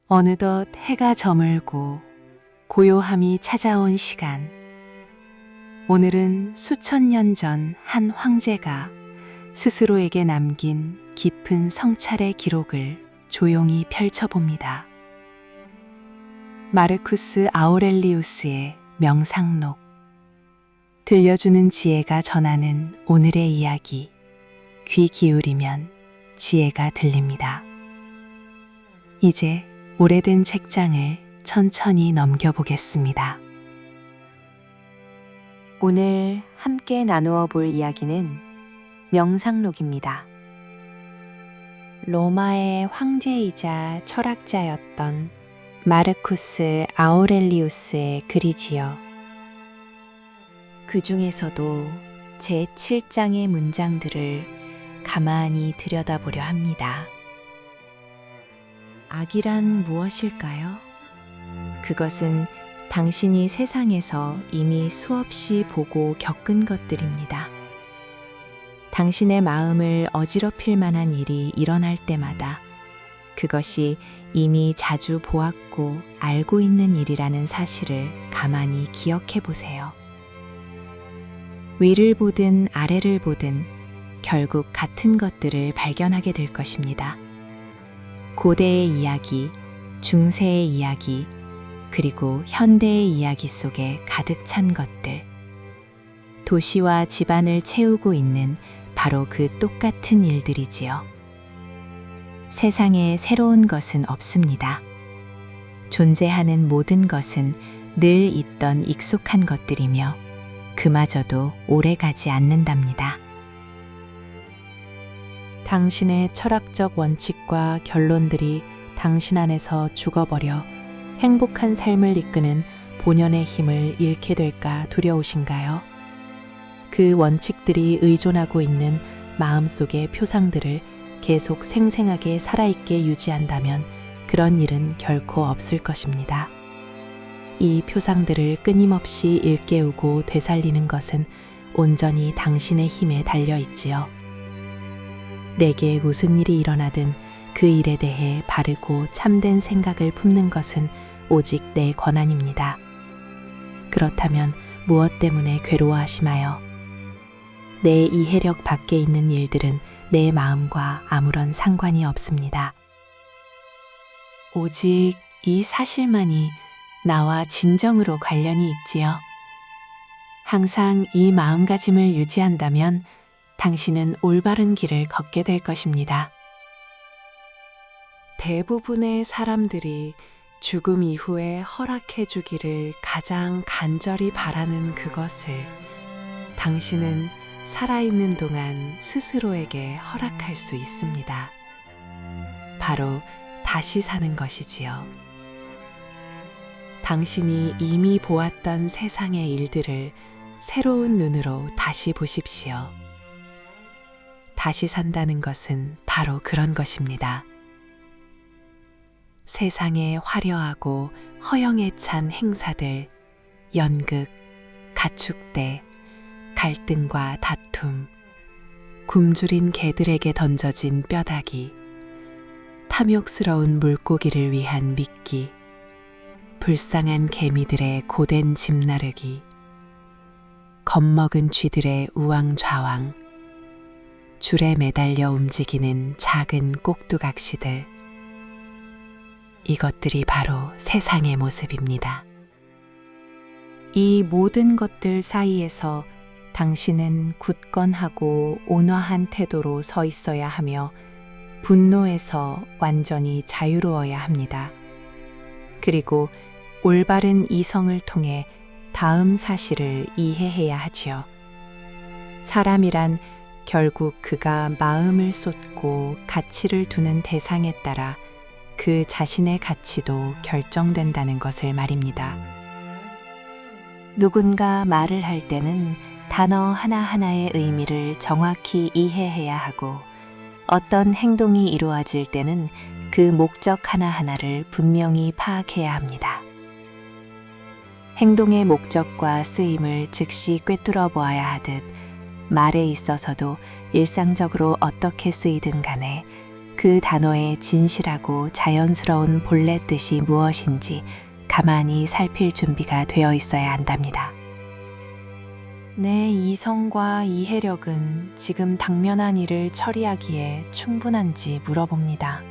어느덧 해가 저물고 고요함이 찾아온 시간. 오늘은 수천 년 전 한 황제가 스스로에게 남긴 깊은 성찰의 기록을 조용히 펼쳐봅니다. 마르쿠스 아우렐리우스의 명상록. 들려주는 지혜가 전하는 오늘의 이야기. 귀 기울이면 지혜가 들립니다. 이제 오래된 책장을 천천히 넘겨보겠습니다. 오늘 함께 나누어 볼 이야기는 명상록입니다. 로마의 황제이자 철학자였던 마르쿠스 아우렐리우스의 글이지요. 그 중에서도 제7장의 문장들을 가만히 들여다보려 합니다. 악이란 무엇일까요? 그것은 당신이 세상에서 이미 수없이 보고 겪은 것들입니다. 당신의 마음을 어지럽힐 만한 일이 일어날 때마다 그것이 이미 자주 보았고 알고 있는 일이라는 사실을 가만히 기억해 보세요. 위를 보든 아래를 보든 결국 같은 것들을 발견하게 될 것입니다. 고대의 이야기, 중세의 이야기, 그리고 현대의 이야기 속에 가득 찬 것들. 도시와 집안을 채우고 있는 바로 그 똑같은 일들이지요. 세상에 새로운 것은 없습니다. 존재하는 모든 것은 늘 있던 익숙한 것들이며 그마저도 오래가지 않는답니다. 당신의 철학적 원칙과 결론들이 당신 안에서 죽어버려 행복한 삶을 이끄는 본연의 힘을 잃게 될까 두려우신가요? 그 원칙들이 의존하고 있는 마음속의 표상들을 계속 생생하게 살아있게 유지한다면 그런 일은 결코 없을 것입니다. 이 표상들을 끊임없이 일깨우고 되살리는 것은 온전히 당신의 힘에 달려 있지요. 내게 무슨 일이 일어나든 그 일에 대해 바르고 참된 생각을 품는 것은 오직 내 권한입니다. 그렇다면 무엇 때문에 괴로워하시마요? 내 이해력 밖에 있는 일들은 내 마음과 아무런 상관이 없습니다. 오직 이 사실만이 나와 진정으로 관련이 있지요. 항상 이 마음가짐을 유지한다면 당신은 올바른 길을 걷게 될 것입니다. 대부분의 사람들이 죽음 이후에 허락해 주기를 가장 간절히 바라는 그것을 당신은 살아있는 동안 스스로에게 허락할 수 있습니다. 바로 다시 사는 것이지요. 당신이 이미 보았던 세상의 일들을 새로운 눈으로 다시 보십시오. 다시 산다는 것은 바로 그런 것입니다. 세상의 화려하고 허영에 찬 행사들, 연극, 가축대, 갈등과 다툼, 굶주린 개들에게 던져진 뼈다귀, 탐욕스러운 물고기를 위한 미끼, 불쌍한 개미들의 고된 집 나르기, 겁먹은 쥐들의 우왕좌왕, 줄에 매달려 움직이는 작은 꼭두각시들, 이것들이 바로 세상의 모습입니다. 이 모든 것들 사이에서 당신은 굳건하고 온화한 태도로 서 있어야 하며 분노에서 완전히 자유로워야 합니다. 그리고 올바른 이성을 통해 다음 사실을 이해해야 하지요. 사람이란 결국 그가 마음을 쏟고 가치를 두는 대상에 따라 그 자신의 가치도 결정된다는 것을 말입니다. 누군가 말을 할 때는 단어 하나하나의 의미를 정확히 이해해야 하고 어떤 행동이 이루어질 때는 그 목적 하나하나를 분명히 파악해야 합니다. 행동의 목적과 쓰임을 즉시 꿰뚫어 보아야 하듯 말에 있어서도 일상적으로 어떻게 쓰이든 간에 그 단어의 진실하고 자연스러운 본래 뜻이 무엇인지 가만히 살필 준비가 되어 있어야 한답니다. 내 이성과 이해력은 지금 당면한 일을 처리하기에 충분한지 물어봅니다.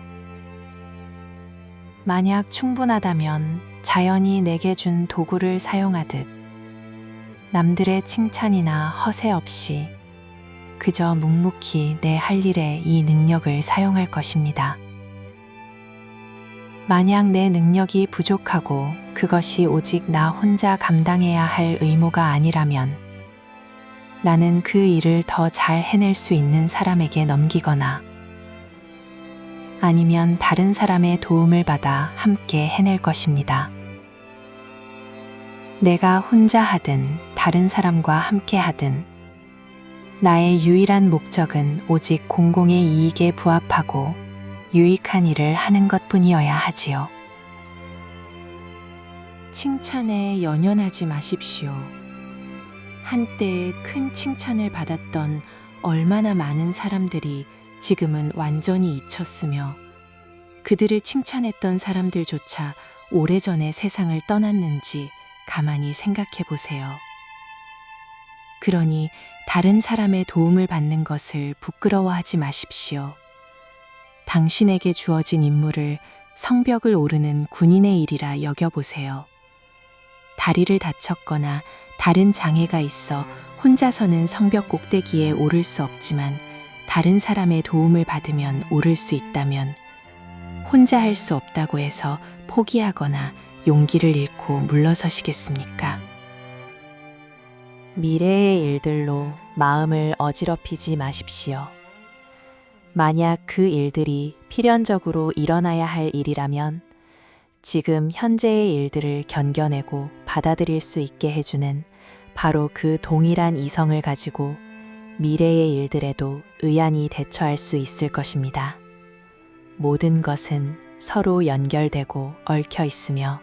만약 충분하다면 자연이 내게 준 도구를 사용하듯 남들의 칭찬이나 허세 없이 그저 묵묵히 내 할 일에 이 능력을 사용할 것입니다. 만약 내 능력이 부족하고 그것이 오직 나 혼자 감당해야 할 의무가 아니라면 나는 그 일을 더 잘 해낼 수 있는 사람에게 넘기거나 아니면 다른 사람의 도움을 받아 함께 해낼 것입니다. 내가 혼자 하든 다른 사람과 함께 하든 나의 유일한 목적은 오직 공공의 이익에 부합하고 유익한 일을 하는 것뿐이어야 하지요. 칭찬에 연연하지 마십시오. 한때 큰 칭찬을 받았던 얼마나 많은 사람들이 지금은 완전히 잊혔으며 그들을 칭찬했던 사람들조차 오래전에 세상을 떠났는지 가만히 생각해 보세요. 그러니 다른 사람의 도움을 받는 것을 부끄러워하지 마십시오. 당신에게 주어진 임무를 성벽을 오르는 군인의 일이라 여겨보세요. 다리를 다쳤거나 다른 장애가 있어 혼자서는 성벽 꼭대기에 오를 수 없지만 다른 사람의 도움을 받으면 오를 수 있다면 혼자 할 수 없다고 해서 포기하거나 용기를 잃고 물러서시겠습니까? 미래의 일들로 마음을 어지럽히지 마십시오. 만약 그 일들이 필연적으로 일어나야 할 일이라면 지금 현재의 일들을 견뎌내고 받아들일 수 있게 해주는 바로 그 동일한 이성을 가지고 미래의 일들에도 의안히 대처할 수 있을 것입니다. 모든 것은 서로 연결되고 얽혀 있으며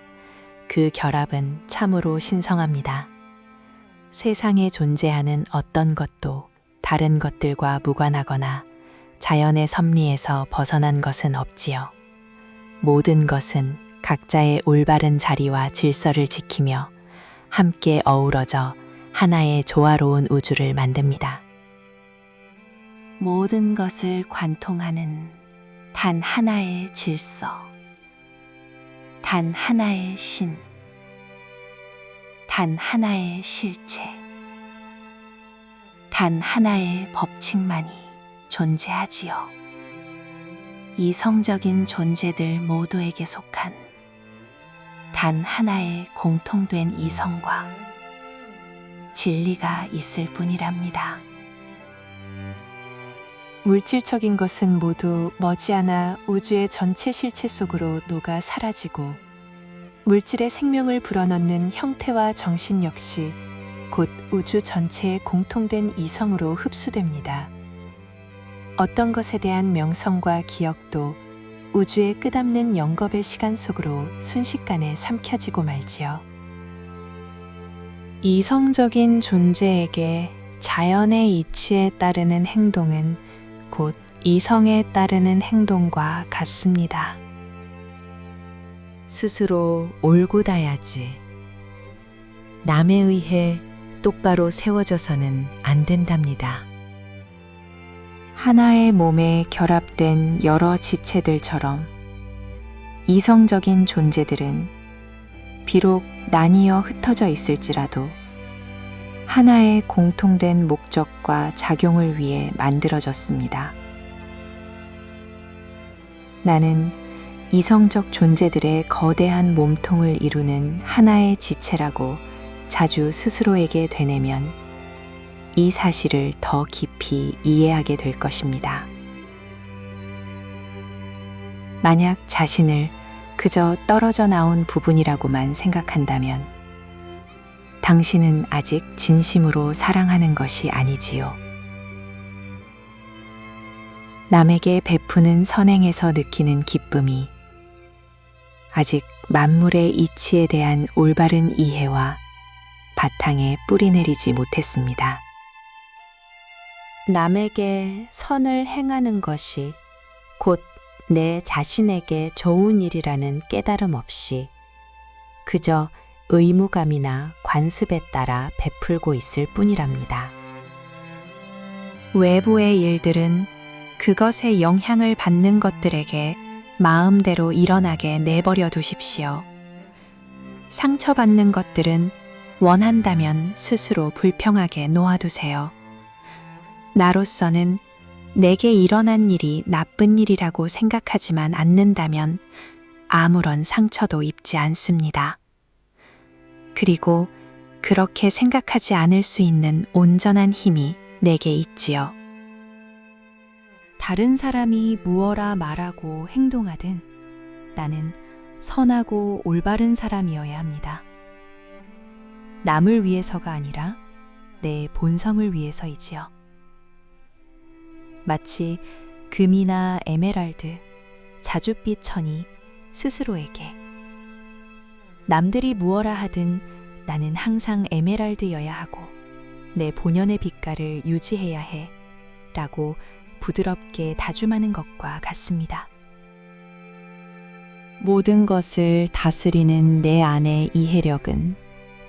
그 결합은 참으로 신성합니다. 세상에 존재하는 어떤 것도 다른 것들과 무관하거나 자연의 섭리에서 벗어난 것은 없지요. 모든 것은 각자의 올바른 자리와 질서를 지키며 함께 어우러져 하나의 조화로운 우주를 만듭니다. 모든 것을 관통하는 단 하나의 질서, 단 하나의 신, 단 하나의 실체, 단 하나의 법칙만이 존재하지요. 이성적인 존재들 모두에게 속한 단 하나의 공통된 이성과 진리가 있을 뿐이랍니다. 물질적인 것은 모두 머지않아 우주의 전체 실체 속으로 녹아 사라지고 물질의 생명을 불어넣는 형태와 정신 역시 곧 우주 전체의 공통된 이성으로 흡수됩니다. 어떤 것에 대한 명성과 기억도 우주의 끝없는 영겁의 시간 속으로 순식간에 삼켜지고 말지요. 이성적인 존재에게 자연의 이치에 따르는 행동은 곧 이성에 따르는 행동과 같습니다. 스스로 올곧아야지. 남에 의해 똑바로 세워져서는 안 된답니다. 하나의 몸에 결합된 여러 지체들처럼 이성적인 존재들은 비록 나뉘어 흩어져 있을지라도 하나의 공통된 목적과 작용을 위해 만들어졌습니다. 나는 이성적 존재들의 거대한 몸통을 이루는 하나의 지체라고 자주 스스로에게 되뇌면 이 사실을 더 깊이 이해하게 될 것입니다. 만약 자신을 그저 떨어져 나온 부분이라고만 생각한다면 당신은 아직 진심으로 사랑하는 것이 아니지요. 남에게 베푸는 선행에서 느끼는 기쁨이 아직 만물의 이치에 대한 올바른 이해와 바탕에 뿌리 내리지 못했습니다. 남에게 선을 행하는 것이 곧 내 자신에게 좋은 일이라는 깨달음 없이 그저 의무감이나 관습에 따라 베풀고 있을 뿐이랍니다. 외부의 일들은 그것에 영향을 받는 것들에게 마음대로 일어나게 내버려 두십시오. 상처받는 것들은 원한다면 스스로 불평하게 놓아두세요. 나로서는 내게 일어난 일이 나쁜 일이라고 생각하지만 않는다면 아무런 상처도 입지 않습니다. 그리고 그렇게 생각하지 않을 수 있는 온전한 힘이 내게 있지요. 다른 사람이 무어라 말하고 행동하든 나는 선하고 올바른 사람이어야 합니다. 남을 위해서가 아니라 내 본성을 위해서이지요. 마치 금이나 에메랄드, 자줏빛 천이 스스로에게 남들이 무어라 하든 나는 항상 에메랄드여야 하고 내 본연의 빛깔을 유지해야 해 라고 부드럽게 다짐하는 것과 같습니다. 모든 것을 다스리는 내 안의 이해력은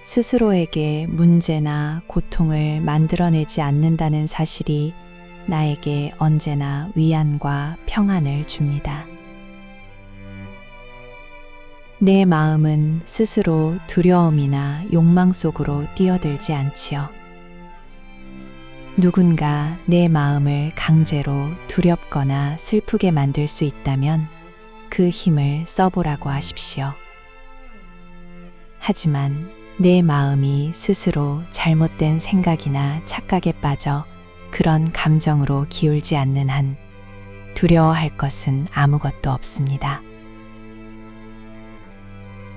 스스로에게 문제나 고통을 만들어내지 않는다는 사실이 나에게 언제나 위안과 평안을 줍니다. 내 마음은 스스로 두려움이나 욕망 속으로 뛰어들지 않지요. 누군가 내 마음을 강제로 두렵거나 슬프게 만들 수 있다면 그 힘을 써보라고 하십시오. 하지만 내 마음이 스스로 잘못된 생각이나 착각에 빠져 그런 감정으로 기울지 않는 한 두려워할 것은 아무것도 없습니다.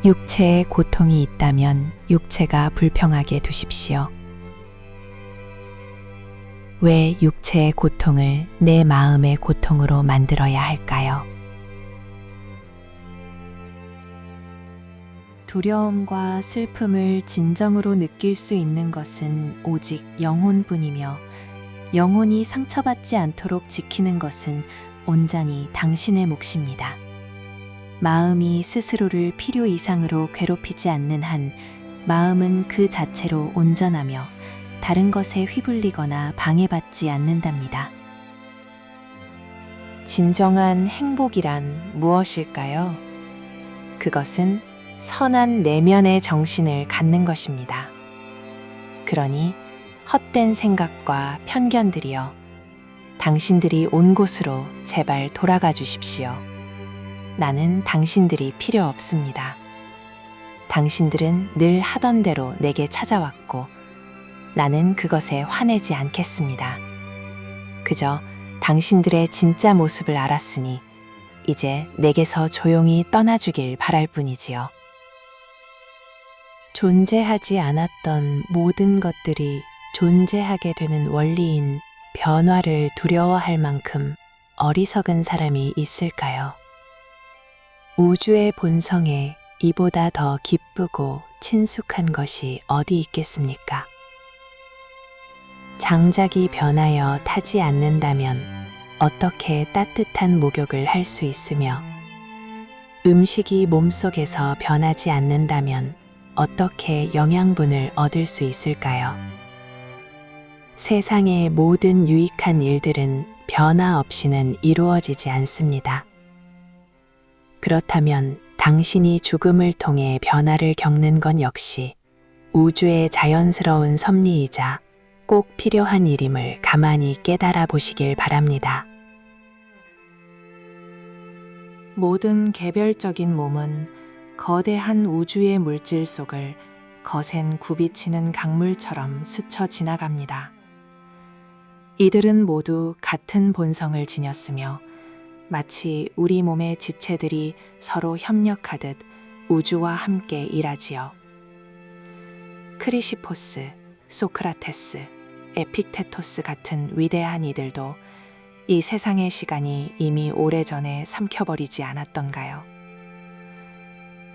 육체에 고통이 있다면 육체가 불평하게 두십시오. 왜 육체의 고통을 내 마음의 고통으로 만들어야 할까요? 두려움과 슬픔을 진정으로 느낄 수 있는 것은 오직 영혼뿐이며 영혼이 상처받지 않도록 지키는 것은 온전히 당신의 몫입니다. 마음이 스스로를 필요 이상으로 괴롭히지 않는 한 마음은 그 자체로 온전하며 다른 것에 휘둘리거나 방해받지 않는답니다. 진정한 행복이란 무엇일까요? 그것은 선한 내면의 정신을 갖는 것입니다. 그러니 헛된 생각과 편견들이여 당신들이 온 곳으로 제발 돌아가 주십시오. 나는 당신들이 필요 없습니다. 당신들은 늘 하던 대로 내게 찾아왔고 나는 그것에 화내지 않겠습니다. 그저 당신들의 진짜 모습을 알았으니 이제 내게서 조용히 떠나주길 바랄 뿐이지요. 존재하지 않았던 모든 것들이 존재하게 되는 원리인 변화를 두려워할 만큼 어리석은 사람이 있을까요? 우주의 본성에 이보다 더 기쁘고 친숙한 것이 어디 있겠습니까? 장작이 변하여 타지 않는다면 어떻게 따뜻한 목욕을 할 수 있으며 음식이 몸속에서 변하지 않는다면 어떻게 영양분을 얻을 수 있을까요? 세상의 모든 유익한 일들은 변화 없이는 이루어지지 않습니다. 그렇다면 당신이 죽음을 통해 변화를 겪는 건 역시 우주의 자연스러운 섭리이자 꼭 필요한 일임을 가만히 깨달아 보시길 바랍니다. 모든 개별적인 몸은 거대한 우주의 물질 속을 거센 굽이치는 강물처럼 스쳐 지나갑니다. 이들은 모두 같은 본성을 지녔으며 마치 우리 몸의 지체들이 서로 협력하듯 우주와 함께 일하지요. 크리시포스, 소크라테스, 에픽테토스 같은 위대한 이들도 이 세상의 시간이 이미 오래전에 삼켜버리지 않았던가요?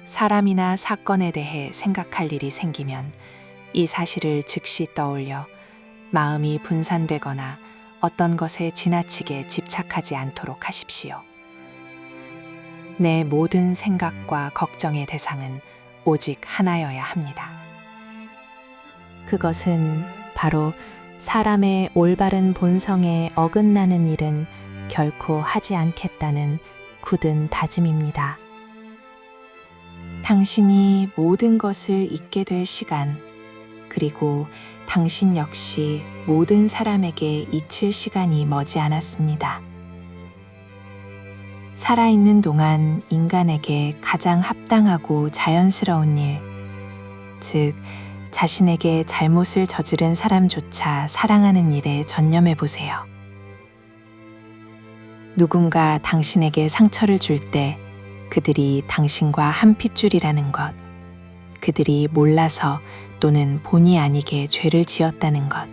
사람이나 사건에 대해 생각할 일이 생기면 이 사실을 즉시 떠올려 마음이 분산되거나 어떤 것에 지나치게 집착하지 않도록 하십시오. 내 모든 생각과 걱정의 대상은 오직 하나여야 합니다. 그것은 바로 사람의 올바른 본성에 어긋나는 일은 결코 하지 않겠다는 굳은 다짐입니다. 당신이 모든 것을 잊게 될 시간, 그리고 당신 역시 모든 사람에게 잊힐 시간이 머지 않았습니다. 살아있는 동안 인간에게 가장 합당하고 자연스러운 일, 즉, 자신에게 잘못을 저지른 사람조차 사랑하는 일에 전념해 보세요. 누군가 당신에게 상처를 줄 때 그들이 당신과 한 핏줄이라는 것, 그들이 몰라서 또는 본의 아니게 죄를 지었다는 것,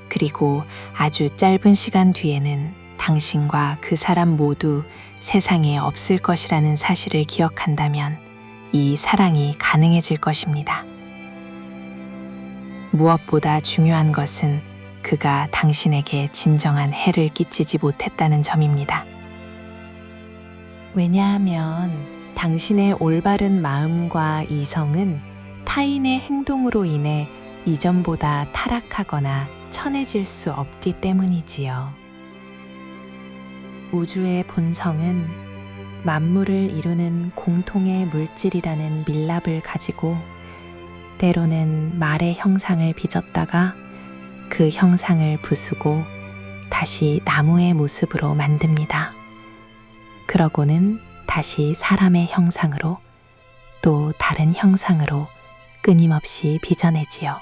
그리고 아주 짧은 시간 뒤에는 당신과 그 사람 모두 세상에 없을 것이라는 사실을 기억한다면 이 사랑이 가능해질 것입니다. 무엇보다 중요한 것은 그가 당신에게 진정한 해를 끼치지 못했다는 점입니다. 왜냐하면 당신의 올바른 마음과 이성은 타인의 행동으로 인해 이전보다 타락하거나 천해질 수 없기 때문이지요. 우주의 본성은 만물을 이루는 공통의 물질이라는 밀랍을 가지고 때로는 말의 형상을 빚었다가 그 형상을 부수고 다시 나무의 모습으로 만듭니다. 그러고는 다시 사람의 형상으로 또 다른 형상으로 끊임없이 빚어내지요.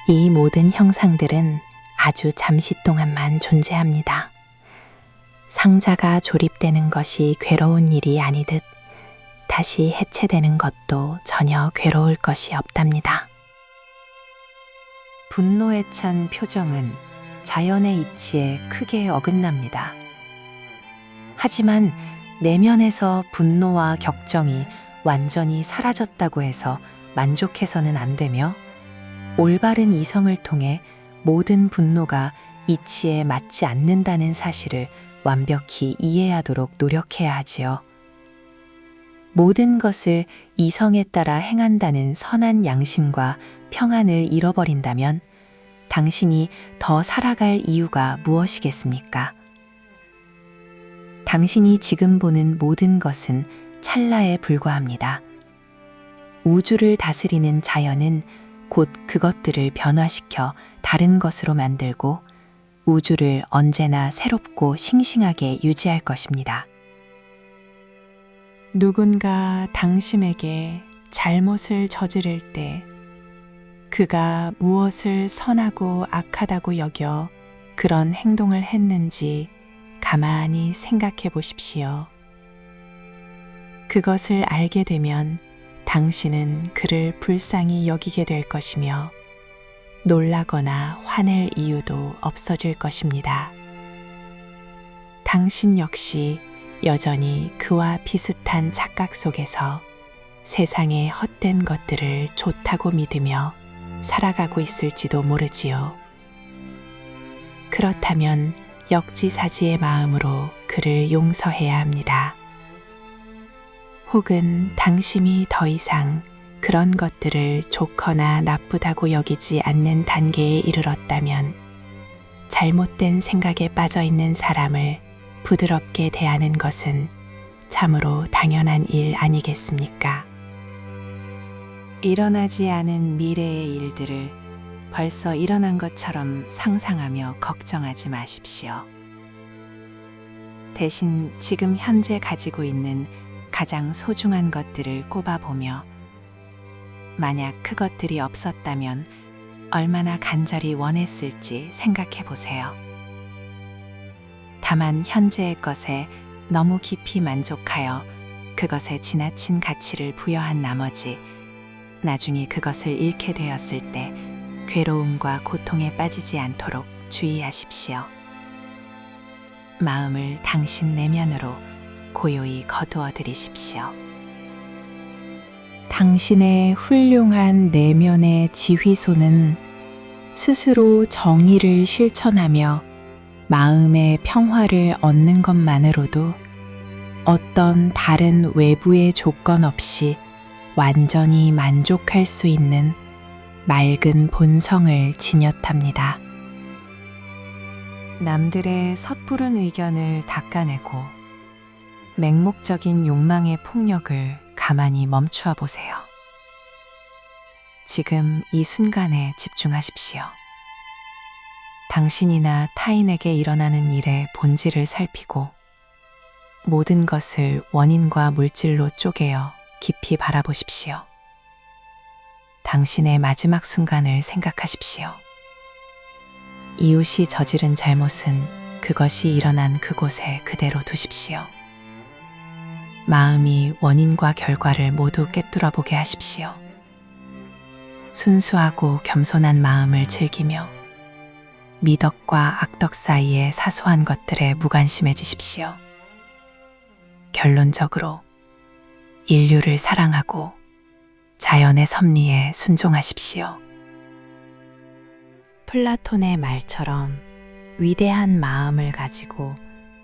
이 모든 형상들은 아주 잠시 동안만 존재합니다. 상자가 조립되는 것이 괴로운 일이 아니듯 다시 해체되는 것도 전혀 괴로울 것이 없답니다. 분노에 찬 표정은 자연의 이치에 크게 어긋납니다. 하지만 내면에서 분노와 격정이 완전히 사라졌다고 해서 만족해서는 안 되며 올바른 이성을 통해 모든 분노가 이치에 맞지 않는다는 사실을 완벽히 이해하도록 노력해야 하지요. 모든 것을 이성에 따라 행한다는 선한 양심과 평안을 잃어버린다면 당신이 더 살아갈 이유가 무엇이겠습니까? 당신이 지금 보는 모든 것은 찰나에 불과합니다. 우주를 다스리는 자연은 곧 그것들을 변화시켜 다른 것으로 만들고 우주를 언제나 새롭고 싱싱하게 유지할 것입니다. 누군가 당신에게 잘못을 저지를 때 그가 무엇을 선하고 악하다고 여겨 그런 행동을 했는지 가만히 생각해 보십시오. 그것을 알게 되면 당신은 그를 불쌍히 여기게 될 것이며 놀라거나 화낼 이유도 없어질 것입니다. 당신 역시 여전히 그와 비슷한 착각 속에서 세상의 헛된 것들을 좋다고 믿으며 살아가고 있을지도 모르지요. 그렇다면 역지사지의 마음으로 그를 용서해야 합니다. 혹은 당신이 더 이상 그런 것들을 좋거나 나쁘다고 여기지 않는 단계에 이르렀다면 잘못된 생각에 빠져 있는 사람을 부드럽게 대하는 것은 참으로 당연한 일 아니겠습니까? 일어나지 않은 미래의 일들을 벌써 일어난 것처럼 상상하며 걱정하지 마십시오. 대신 지금 현재 가지고 있는 가장 소중한 것들을 꼽아보며 만약 그것들이 없었다면 얼마나 간절히 원했을지 생각해 보세요. 다만 현재의 것에 너무 깊이 만족하여 그것에 지나친 가치를 부여한 나머지 나중에 그것을 잃게 되었을 때 괴로움과 고통에 빠지지 않도록 주의하십시오. 마음을 당신 내면으로 고요히 거두어 들이십시오. 당신의 훌륭한 내면의 지휘소는 스스로 정의를 실천하며 마음의 평화를 얻는 것만으로도 어떤 다른 외부의 조건 없이 완전히 만족할 수 있는 맑은 본성을 진엿합니다. 남들의 섣부른 의견을 닦아내고 맹목적인 욕망의 폭력을 가만히 멈추어 보세요. 지금 이 순간에 집중하십시오. 당신이나 타인에게 일어나는 일의 본질을 살피고 모든 것을 원인과 물질로 쪼개어 깊이 바라보십시오. 당신의 마지막 순간을 생각하십시오. 이웃이 저지른 잘못은 그것이 일어난 그곳에 그대로 두십시오. 마음이 원인과 결과를 모두 꿰뚫어 보게 하십시오. 순수하고 겸손한 마음을 즐기며 미덕과 악덕 사이의 사소한 것들에 무관심해지십시오. 결론적으로 인류를 사랑하고 자연의 섭리에 순종하십시오. 플라톤의 말처럼 위대한 마음을 가지고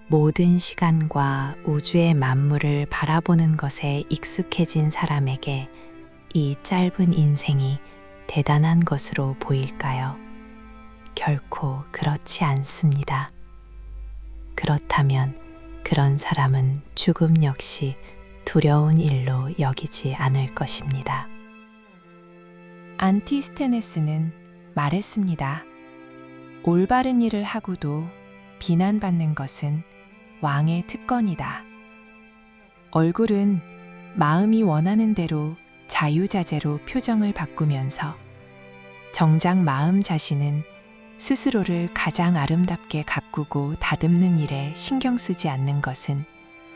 모든 시간과 우주의 만물을 바라보는 것에 익숙해진 사람에게 이 짧은 인생이 대단한 것으로 보일까요? 결코 그렇지 않습니다. 그렇다면 그런 사람은 죽음 역시 두려운 일로 여기지 않을 것입니다. 안티스테네스는 말했습니다. 올바른 일을 하고도 비난받는 것은 왕의 특권이다. 얼굴은 마음이 원하는 대로 자유자재로 표정을 바꾸면서 정작 마음 자신은 스스로를 가장 아름답게 가꾸고 다듬는 일에 신경 쓰지 않는 것은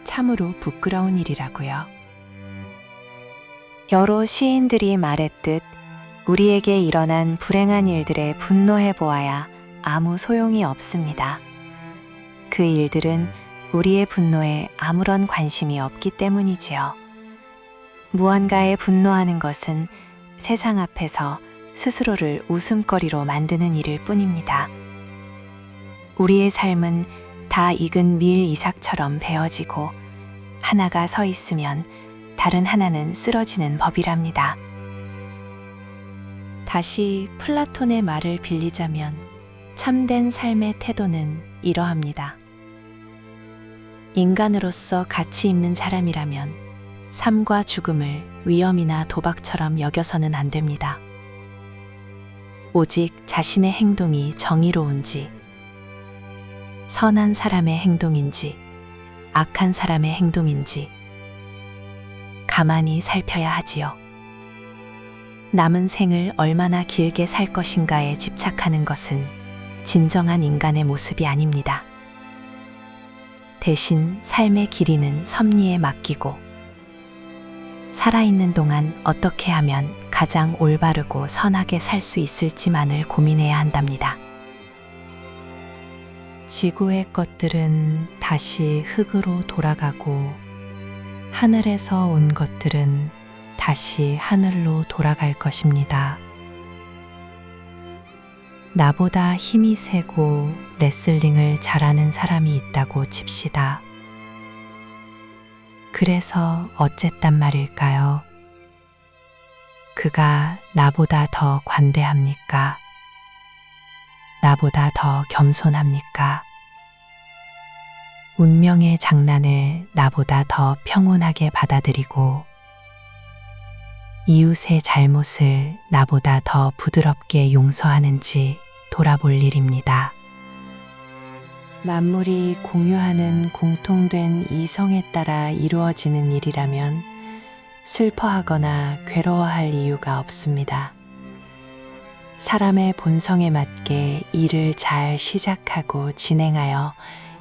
참으로 부끄러운 일이라고요. 여러 시인들이 말했듯 우리에게 일어난 불행한 일들에 분노해 보아야 아무 소용이 없습니다. 그 일들은 우리의 분노에 아무런 관심이 없기 때문이지요. 무언가에 분노하는 것은 세상 앞에서 스스로를 웃음거리로 만드는 일일 뿐입니다. 우리의 삶은 다 익은 밀 이삭처럼 베어지고 하나가 서 있으면 다른 하나는 쓰러지는 법이랍니다. 다시 플라톤의 말을 빌리자면 참된 삶의 태도는 이러합니다. 인간으로서 가치 있는 사람이라면 삶과 죽음을 위험이나 도박처럼 여겨서는 안 됩니다. 오직 자신의 행동이 정의로운지, 선한 사람의 행동인지, 악한 사람의 행동인지 가만히 살펴야 하지요. 남은 생을 얼마나 길게 살 것인가에 집착하는 것은 진정한 인간의 모습이 아닙니다. 대신 삶의 길이는 섭리에 맡기고 살아있는 동안 어떻게 하면 가장 올바르고 선하게 살 수 있을지만을 고민해야 한답니다. 지구의 것들은 다시 흙으로 돌아가고 하늘에서 온 것들은 다시 하늘로 돌아갈 것입니다. 나보다 힘이 세고 레슬링을 잘하는 사람이 있다고 칩시다. 그래서 어쨌단 말일까요? 그가 나보다 더 관대합니까? 나보다 더 겸손합니까? 운명의 장난을 나보다 더 평온하게 받아들이고 이웃의 잘못을 나보다 더 부드럽게 용서하는지 돌아볼 일입니다. 만물이 공유하는 공통된 이성에 따라 이루어지는 일이라면 슬퍼하거나 괴로워할 이유가 없습니다. 사람의 본성에 맞게 일을 잘 시작하고 진행하여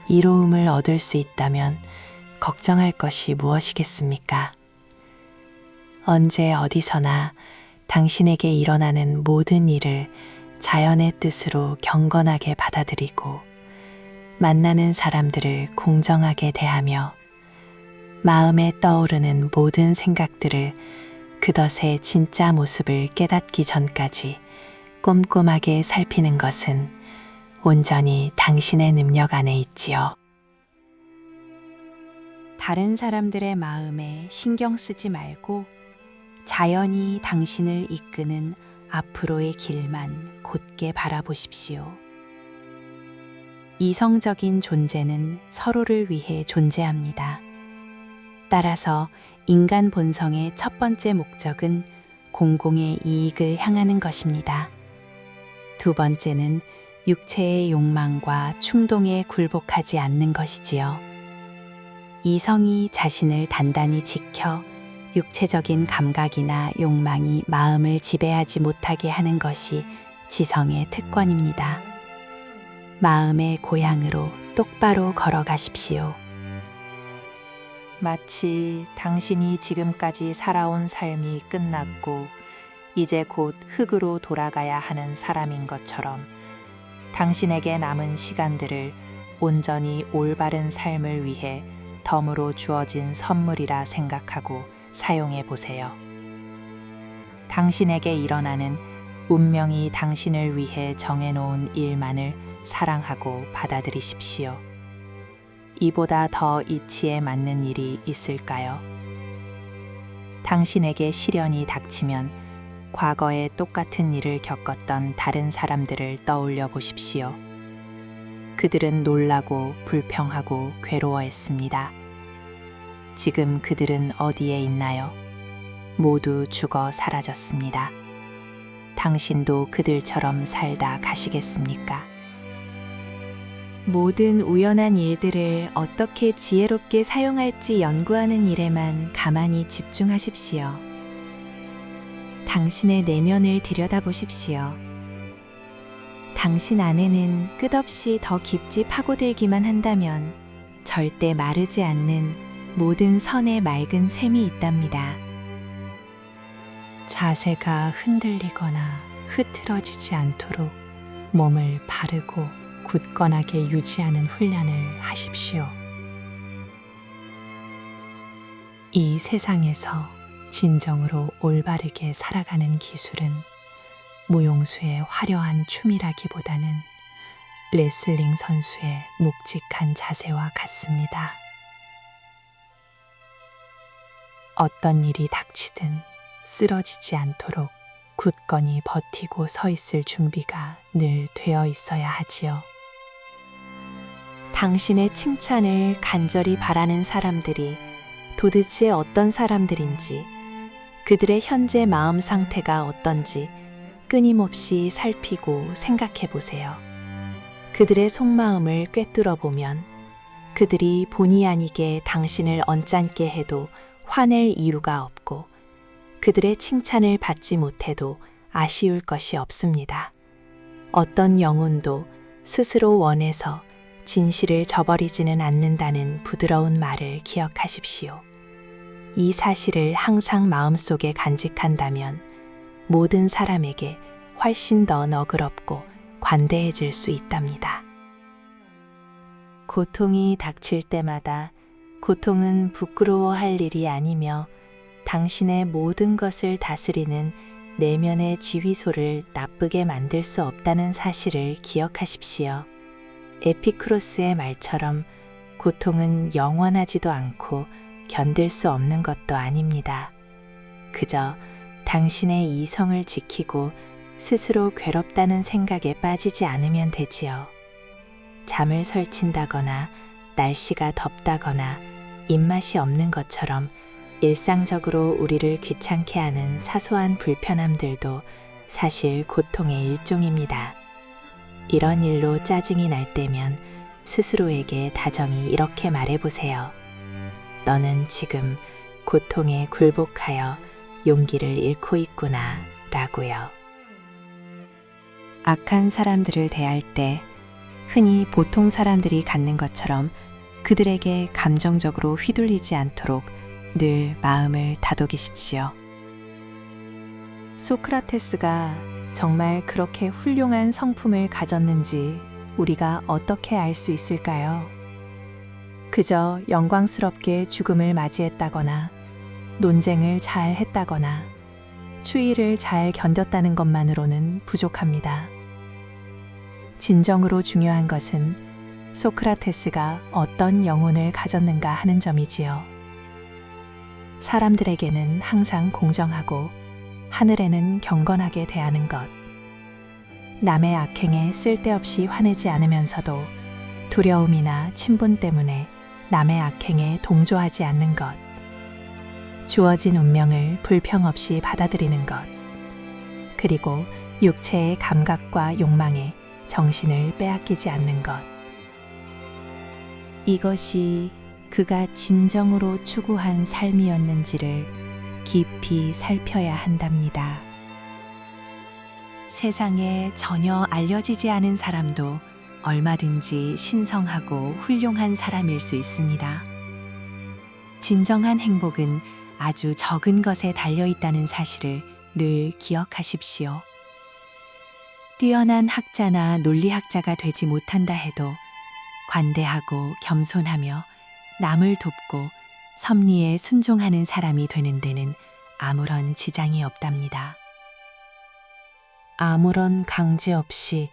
이로움을 얻을 수 있다면 걱정할 것이 무엇이겠습니까? 언제 어디서나 당신에게 일어나는 모든 일을 자연의 뜻으로 경건하게 받아들이고 만나는 사람들을 공정하게 대하며 마음에 떠오르는 모든 생각들을 그것의 진짜 모습을 깨닫기 전까지 꼼꼼하게 살피는 것은 온전히 당신의 능력 안에 있지요. 다른 사람들의 마음에 신경 쓰지 말고 자연히 당신을 이끄는 앞으로의 길만 곧게 바라보십시오. 이성적인 존재는 서로를 위해 존재합니다. 따라서 인간 본성의 첫 번째 목적은 공공의 이익을 향하는 것입니다. 두 번째는 육체의 욕망과 충동에 굴복하지 않는 것이지요. 이성이 자신을 단단히 지켜 육체적인 감각이나 욕망이 마음을 지배하지 못하게 하는 것이 지성의 특권입니다. 마음의 고향으로 똑바로 걸어가십시오. 마치 당신이 지금까지 살아온 삶이 끝났고 이제 곧 흙으로 돌아가야 하는 사람인 것처럼 당신에게 남은 시간들을 온전히 올바른 삶을 위해 덤으로 주어진 선물이라 생각하고 사용해 보세요. 당신에게 일어나는 운명이 당신을 위해 정해놓은 일만을 사랑하고 받아들이십시오. 이보다 더 이치에 맞는 일이 있을까요? 당신에게 시련이 닥치면 과거에 똑같은 일을 겪었던 다른 사람들을 떠올려 보십시오. 그들은 놀라고 불평하고 괴로워했습니다. 지금 그들은 어디에 있나요? 모두 죽어 사라졌습니다. 당신도 그들처럼 살다 가시겠습니까? 모든 우연한 일들을 어떻게 지혜롭게 사용할지 연구하는 일에만 가만히 집중하십시오. 당신의 내면을 들여다보십시오. 당신 안에는 끝없이 더 깊이 파고들기만 한다면 절대 마르지 않는 모든 선의 맑은 샘이 있답니다. 자세가 흔들리거나 흐트러지지 않도록 몸을 바르고 굳건하게 유지하는 훈련을 하십시오. 이 세상에서 진정으로 올바르게 살아가는 기술은 무용수의 화려한 춤이라기보다는 레슬링 선수의 묵직한 자세와 같습니다. 어떤 일이 닥치든 쓰러지지 않도록 굳건히 버티고 서 있을 준비가 늘 되어 있어야 하지요. 당신의 칭찬을 간절히 바라는 사람들이 도대체 어떤 사람들인지, 그들의 현재 마음 상태가 어떤지 끊임없이 살피고 생각해 보세요. 그들의 속마음을 꿰뚫어 보면 그들이 본의 아니게 당신을 언짢게 해도 화낼 이유가 없고 그들의 칭찬을 받지 못해도 아쉬울 것이 없습니다. 어떤 영혼도 스스로 원해서 진실을 저버리지는 않는다는 부드러운 말을 기억하십시오. 이 사실을 항상 마음속에 간직한다면 모든 사람에게 훨씬 더 너그럽고 관대해질 수 있답니다. 고통이 닥칠 때마다 고통은 부끄러워할 일이 아니며 당신의 모든 것을 다스리는 내면의 지휘소를 나쁘게 만들 수 없다는 사실을 기억하십시오. 에피쿠로스의 말처럼 고통은 영원하지도 않고 견딜 수 없는 것도 아닙니다. 그저 당신의 이성을 지키고 스스로 괴롭다는 생각에 빠지지 않으면 되지요. 잠을 설친다거나 날씨가 덥다거나 입맛이 없는 것처럼 일상적으로 우리를 귀찮게 하는 사소한 불편함들도 사실 고통의 일종입니다. 이런 일로 짜증이 날 때면 스스로에게 다정히 이렇게 말해보세요. 너는 지금 고통에 굴복하여 용기를 잃고 있구나 라고요. 악한 사람들을 대할 때 흔히 보통 사람들이 갖는 것처럼 그들에게 감정적으로 휘둘리지 않도록 늘 마음을 다독이시지요. 소크라테스가 정말 그렇게 훌륭한 성품을 가졌는지 우리가 어떻게 알 수 있을까요? 그저 영광스럽게 죽음을 맞이했다거나 논쟁을 잘 했다거나 추위를 잘 견뎠다는 것만으로는 부족합니다. 진정으로 중요한 것은 소크라테스가 어떤 영혼을 가졌는가 하는 점이지요. 사람들에게는 항상 공정하고 하늘에는 경건하게 대하는 것, 남의 악행에 쓸데없이 화내지 않으면서도 두려움이나 친분 때문에 남의 악행에 동조하지 않는 것, 주어진 운명을 불평 없이 받아들이는 것, 그리고 육체의 감각과 욕망에 정신을 빼앗기지 않는 것. 이것이 그가 진정으로 추구한 삶이었는지를 깊이 살펴야 한답니다. 세상에 전혀 알려지지 않은 사람도 얼마든지 신성하고 훌륭한 사람일 수 있습니다. 진정한 행복은 아주 적은 것에 달려 있다는 사실을 늘 기억하십시오. 뛰어난 학자나 논리학자가 되지 못한다 해도 관대하고 겸손하며 남을 돕고 섭리에 순종하는 사람이 되는 데는 아무런 지장이 없답니다. 아무런 강제 없이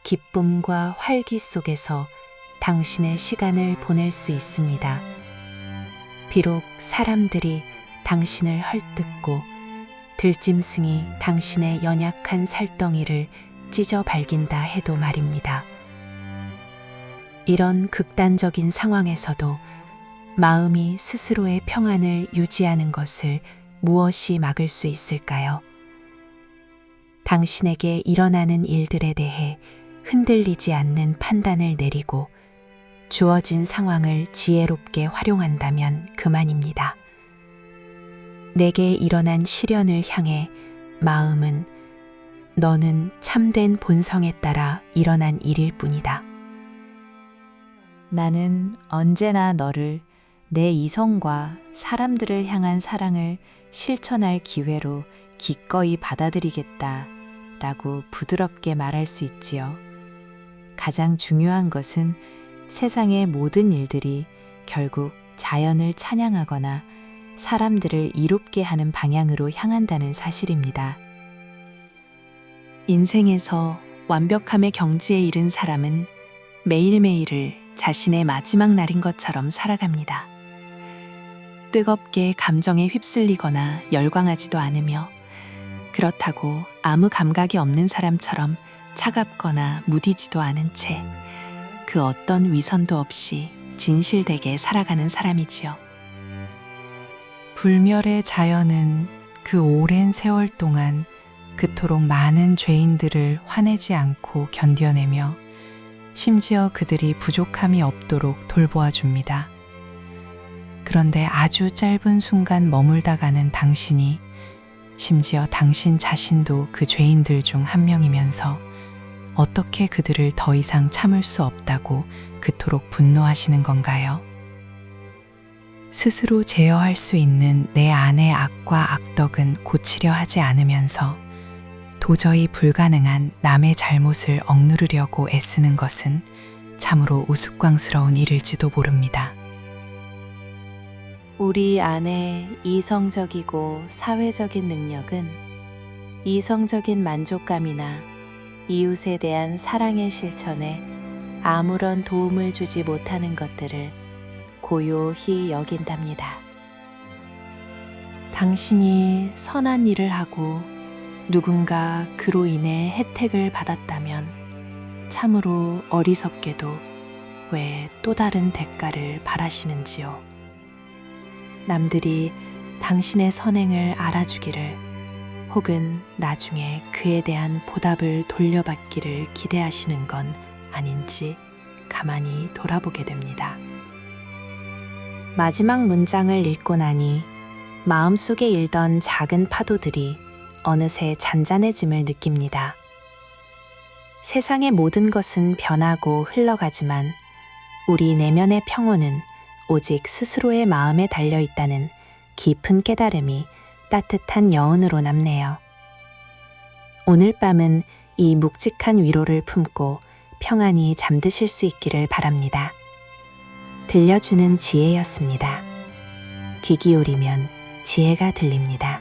기쁨과 활기 속에서 당신의 시간을 보낼 수 있습니다. 비록 사람들이 당신을 헐뜯고 들짐승이 당신의 연약한 살덩이를 찢어 발긴다 해도 말입니다. 이런 극단적인 상황에서도 마음이 스스로의 평안을 유지하는 것을 무엇이 막을 수 있을까요? 당신에게 일어나는 일들에 대해 흔들리지 않는 판단을 내리고 주어진 상황을 지혜롭게 활용한다면 그만입니다. 내게 일어난 시련을 향해 마음은 너는 참된 본성에 따라 일어난 일일 뿐이다. 나는 언제나 너를 내 이성과 사람들을 향한 사랑을 실천할 기회로 기꺼이 받아들이겠다 라고 부드럽게 말할 수 있지요. 가장 중요한 것은 세상의 모든 일들이 결국 자연을 찬양하거나 사람들을 이롭게 하는 방향으로 향한다는 사실입니다. 인생에서 완벽함의 경지에 이른 사람은 매일매일을 자신의 마지막 날인 것처럼 살아갑니다. 뜨겁게 감정에 휩쓸리거나 열광하지도 않으며 그렇다고 아무 감각이 없는 사람처럼 차갑거나 무디지도 않은 채 그 어떤 위선도 없이 진실되게 살아가는 사람이지요. 불멸의 자연은 그 오랜 세월 동안 그토록 많은 죄인들을 화내지 않고 견뎌내며 심지어 그들이 부족함이 없도록 돌보아 줍니다. 그런데 아주 짧은 순간 머물다 가는 당신이 심지어 당신 자신도 그 죄인들 중 한 명이면서 어떻게 그들을 더 이상 참을 수 없다고 그토록 분노하시는 건가요? 스스로 제어할 수 있는 내 안의 악과 악덕은 고치려 하지 않으면서 도저히 불가능한 남의 잘못을 억누르려고 애쓰는 것은 참으로 우스꽝스러운 일일지도 모릅니다. 우리 안에 이성적이고 사회적인 능력은 이성적인 만족감이나 이웃에 대한 사랑의 실천에 아무런 도움을 주지 못하는 것들을 고요히 여긴답니다. 당신이 선한 일을 하고 누군가 그로 인해 혜택을 받았다면 참으로 어리석게도 왜 또 다른 대가를 바라시는지요? 남들이 당신의 선행을 알아주기를 혹은 나중에 그에 대한 보답을 돌려받기를 기대하시는 건 아닌지 가만히 돌아보게 됩니다. 마지막 문장을 읽고 나니 마음속에 일던 작은 파도들이 어느새 잔잔해짐을 느낍니다. 세상의 모든 것은 변하고 흘러가지만 우리 내면의 평온은 오직 스스로의 마음에 달려 있다는 깊은 깨달음이 따뜻한 여운으로 남네요. 오늘 밤은 이 묵직한 위로를 품고 평안히 잠드실 수 있기를 바랍니다. 들려주는 지혜였습니다. 귀 기울이면 지혜가 들립니다.